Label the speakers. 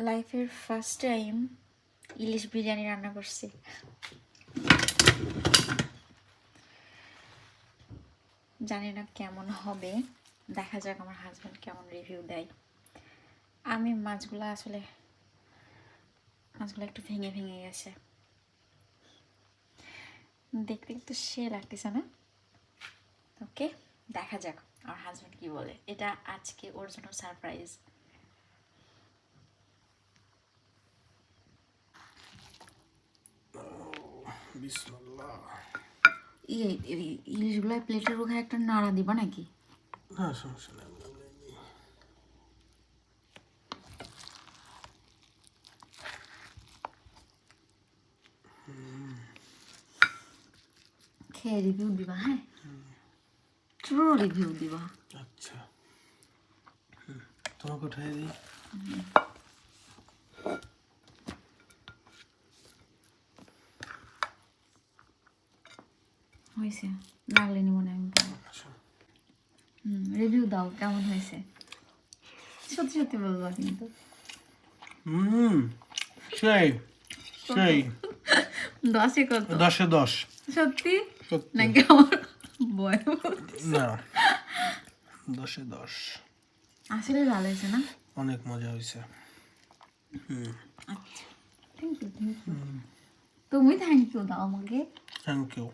Speaker 1: লাইফের first time ইলিশ বিরিয়ানি রান্না করছি। জানি না কেমন হবে, দেখা যাক আমার হাজব্যান্ড কেমন রিভিউ দেয়। আমি মাছগুলো একটু ভেঙে ভেঙে গেছে, দেখতে একটু সে লাগতেছে না? ওকে, দেখা যাক আমার হাজব্যান্ড কি বলে। এটা আজকে ওর জন্য সারপ্রাইজ।
Speaker 2: বিসমিল্লাহ।
Speaker 1: ইলিশগুলো প্লেটের ওখানে একটা নাড়া দিবা নাকি?
Speaker 2: হ্যাঁ, সমস্যা নেই।
Speaker 1: খেয়ে রিভিউ দিবা, হ্যাঁ? ট্রু রিভিউ দিবা।
Speaker 2: আচ্ছা, তোমাকে উঠাই দিই।
Speaker 1: হয়েছে, লাগলেনি মনে হয়। রিভিউ দাও কেমন হয়েছে, সত্যি সত্যি বলবা কিন্তু।
Speaker 2: সেই সেই
Speaker 1: 10-এ কত?
Speaker 2: 10-এ 10।
Speaker 1: সত্যি
Speaker 2: সত্যি
Speaker 1: নাকি আমার বয়?
Speaker 2: না, 10-এ 10।
Speaker 1: আসলে ভালো হয়েছে না?
Speaker 2: অনেক মজা হয়েছে।
Speaker 1: আচ্ছা, থ্যাংক ইউ। তুমি থ্যাংক ইউ দাও আমাকে।
Speaker 2: Thank you.